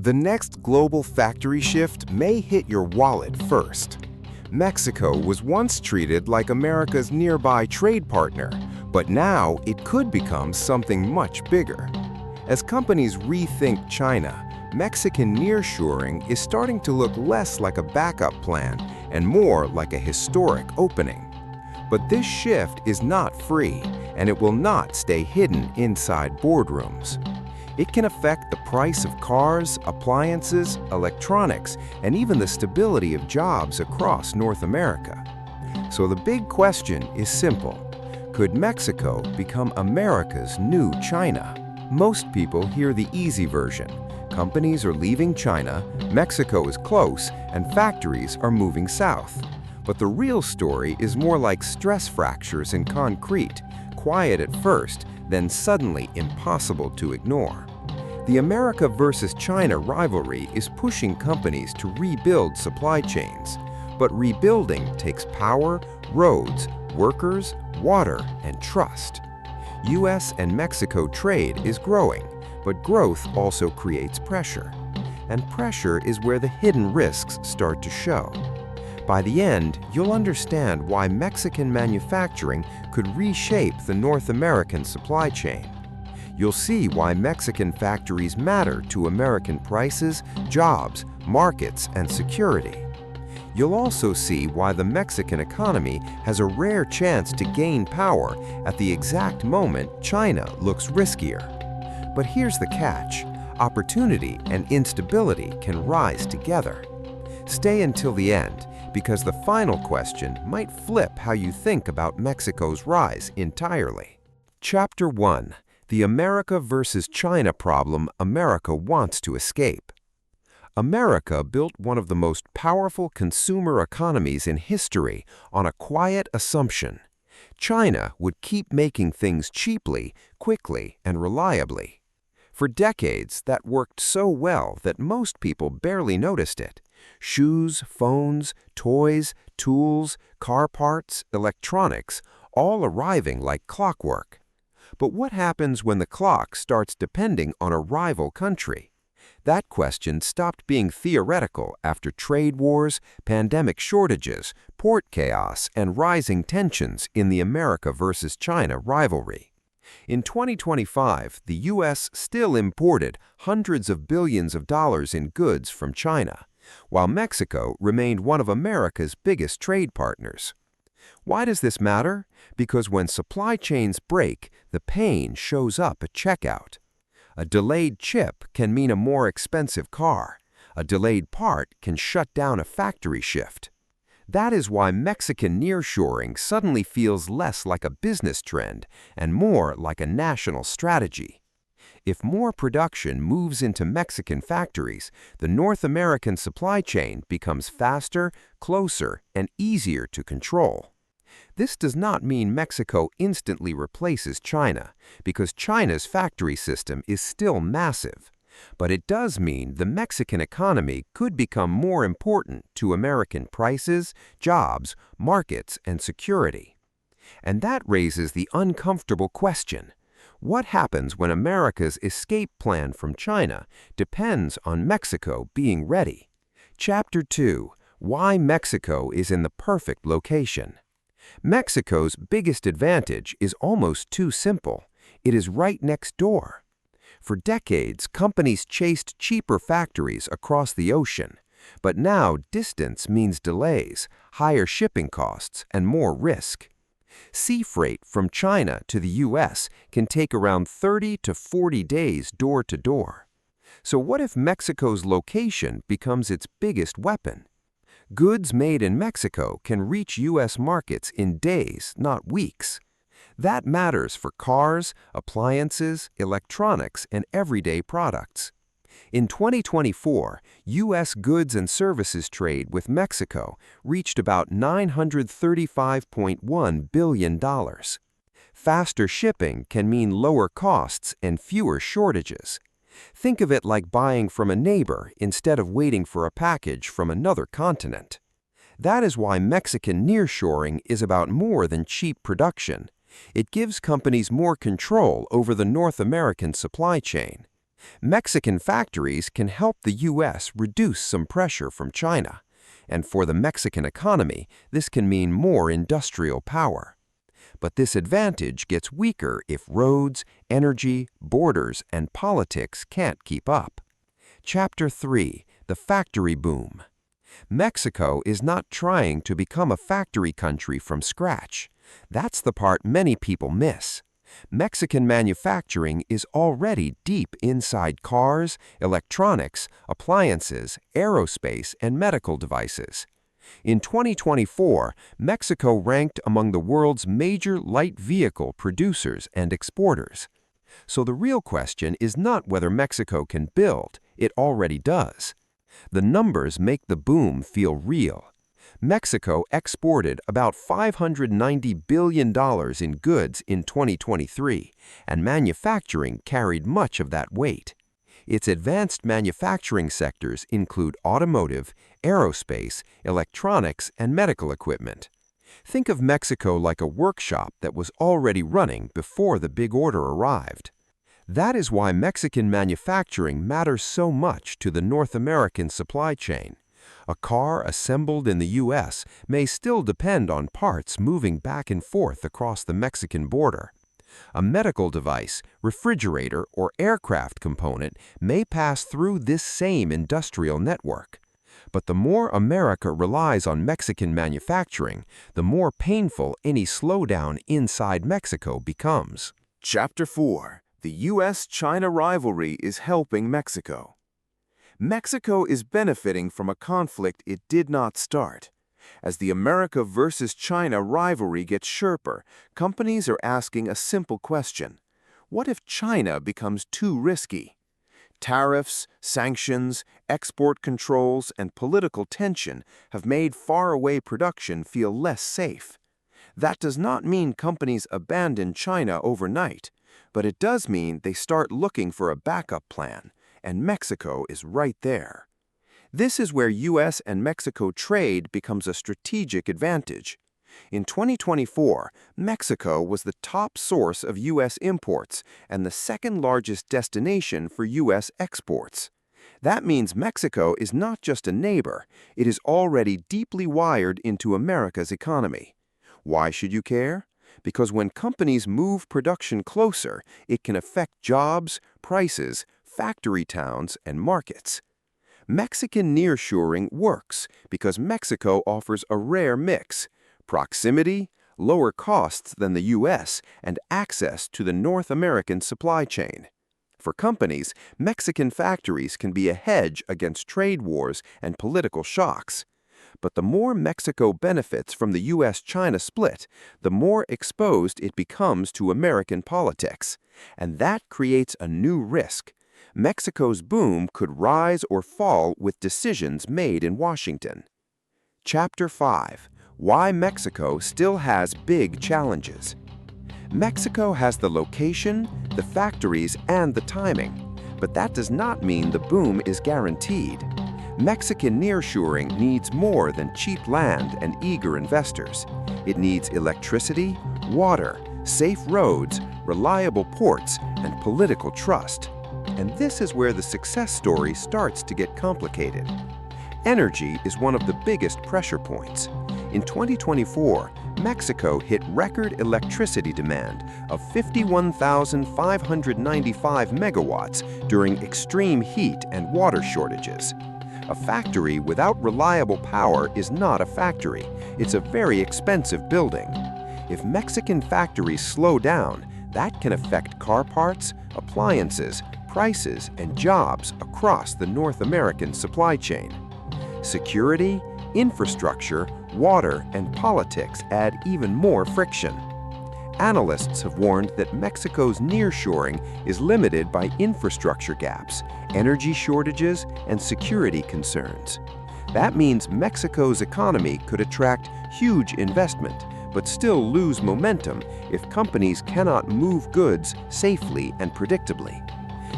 The next global factory shift may hit your wallet first. Mexico was once treated like America's nearby trade partner, but now it could become something much bigger. As companies rethink China, Mexican nearshoring is starting to look less like a backup plan and more like a historic opening. But this shift is not free, and it will not stay hidden inside boardrooms. It can affect the price of cars, appliances, electronics, and even the stability of jobs across North America. So the big question is simple. Could Mexico become America's new China? Most people hear the easy version. Companies are leaving China, Mexico is close, and factories are moving south. But the real story is more like stress fractures in concrete, quiet at first, then suddenly impossible to ignore. The America versus China rivalry is pushing companies to rebuild supply chains. But rebuilding takes power, roads, workers, water, and trust. US and Mexico trade is growing, but growth also creates pressure. And pressure is where the hidden risks start to show. By the end, you'll understand why Mexican manufacturing could reshape the North American supply chain. You'll see why Mexican factories matter to American prices, jobs, markets, and security. You'll also see why the Mexican economy has a rare chance to gain power at the exact moment China looks riskier. But here's the catch: opportunity and instability can rise together. Stay until the end, because the final question might flip how you think about Mexico's rise entirely. Chapter 1: The America versus China problem America wants to escape. America built one of the most powerful consumer economies in history on a quiet assumption. China would keep making things cheaply, quickly, and reliably. For decades, that worked so well that most people barely noticed it. Shoes, phones, toys, tools, car parts, electronics, all arriving like clockwork. But what happens when the clock starts depending on a rival country? That question stopped being theoretical after trade wars, pandemic shortages, port chaos, and rising tensions in the America versus China rivalry. In 2025, the US still imported hundreds of billions of dollars in goods from China, while Mexico remained one of America's biggest trade partners. Why does this matter? Because when supply chains break, the pain shows up at checkout. A delayed chip can mean a more expensive car. A delayed part can shut down a factory shift. That is why Mexican nearshoring suddenly feels less like a business trend and more like a national strategy. If more production moves into Mexican factories, the North American supply chain becomes faster, closer, and easier to control. This does not mean Mexico instantly replaces China, because China's factory system is still massive. But it does mean the Mexican economy could become more important to American prices, jobs, markets, and security. And that raises the uncomfortable question: what happens when America's escape plan from China depends on Mexico being ready? Chapter 2: Why Mexico is in the perfect location. Mexico's biggest advantage is almost too simple. It is right next door. For decades, companies chased cheaper factories across the ocean. But now distance means delays, higher shipping costs, and more risk. Sea freight from China to the US can take around 30 to 40 days door to door. So what if Mexico's location becomes its biggest weapon? Goods made in Mexico can reach US markets in days, not weeks. That matters for cars, appliances, electronics, and everyday products. In 2024, U.S. goods and services trade with Mexico reached about $935.1 billion. Faster shipping can mean lower costs and fewer shortages. Think of it like buying from a neighbor instead of waiting for a package from another continent. That is why Mexican nearshoring is about more than cheap production. It gives companies more control over the North American supply chain. Mexican factories can help the U.S. reduce some pressure from China, and for the Mexican economy, this can mean more industrial power. But this advantage gets weaker if roads, energy, borders, and politics can't keep up. Chapter 3: The Factory Boom. Mexico is not trying to become a factory country from scratch. That's the part many people miss. Mexican manufacturing is already deep inside cars, electronics, appliances, aerospace, and medical devices. In 2024, Mexico ranked among the world's major light vehicle producers and exporters. So the real question is not whether Mexico can build, it already does. The numbers make the boom feel real. Mexico exported about $590 billion in goods in 2023, and manufacturing carried much of that weight. Its advanced manufacturing sectors include automotive, aerospace, electronics, and medical equipment. Think of Mexico like a workshop that was already running before the big order arrived. That is why Mexican manufacturing matters so much to the North American supply chain. A car assembled in the U.S. may still depend on parts moving back and forth across the Mexican border. A medical device, refrigerator, or aircraft component may pass through this same industrial network. But the more America relies on Mexican manufacturing, the more painful any slowdown inside Mexico becomes. Chapter 4: The U.S.-China rivalry is helping Mexico. Mexico is benefiting from a conflict it did not start. As the America versus China rivalry gets sharper, companies are asking a simple question: what if China becomes too risky? Tariffs, sanctions, export controls, and political tension have made faraway production feel less safe. That does not mean companies abandon China overnight, but it does mean they start looking for a backup plan, and Mexico is right there. This is where U.S. and Mexico trade becomes a strategic advantage. In 2024, Mexico was the top source of U.S. imports and the second largest destination for U.S. exports. That means Mexico is not just a neighbor, it is already deeply wired into America's economy. Why should you care? Because when companies move production closer, it can affect jobs, prices, factory towns, and markets. Mexican nearshoring works because Mexico offers a rare mix: proximity, lower costs than the U.S., and access to the North American supply chain. For companies, Mexican factories can be a hedge against trade wars and political shocks. But the more Mexico benefits from the U.S.-China split, the more exposed it becomes to American politics. And that creates a new risk. Mexico's boom could rise or fall with decisions made in Washington. Chapter 5: Why Mexico Still Has Big Challenges. Mexico has the location, the factories, and the timing, but that does not mean the boom is guaranteed. Mexican nearshoring needs more than cheap land and eager investors. It needs electricity, water, safe roads, reliable ports, and political trust. And this is where the success story starts to get complicated. Energy is one of the biggest pressure points. In 2024, Mexico hit record electricity demand of 51,595 megawatts during extreme heat and water shortages. A factory without reliable power is not a factory. It's a very expensive building. If Mexican factories slow down, that can affect car parts, appliances, prices, and jobs across the North American supply chain. Security, infrastructure, water, and politics add even more friction. Analysts have warned that Mexico's nearshoring is limited by infrastructure gaps, energy shortages, and security concerns. That means Mexico's economy could attract huge investment, but still lose momentum if companies cannot move goods safely and predictably.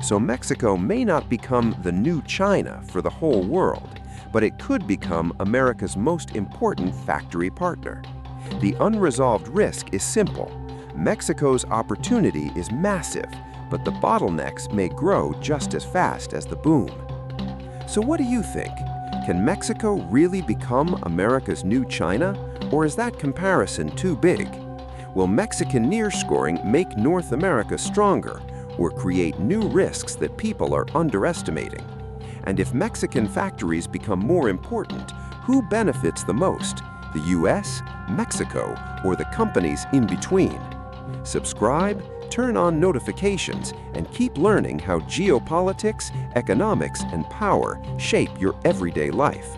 So Mexico may not become the new China for the whole world, but it could become America's most important factory partner. The unresolved risk is simple. Mexico's opportunity is massive, but the bottlenecks may grow just as fast as the boom. So what do you think? Can Mexico really become America's new China, or is that comparison too big? Will Mexican nearshoring make North America stronger, or create new risks that people are underestimating? And if Mexican factories become more important, who benefits the most? The US, Mexico, or the companies in between? Subscribe, turn on notifications, and keep learning how geopolitics, economics, and power shape your everyday life.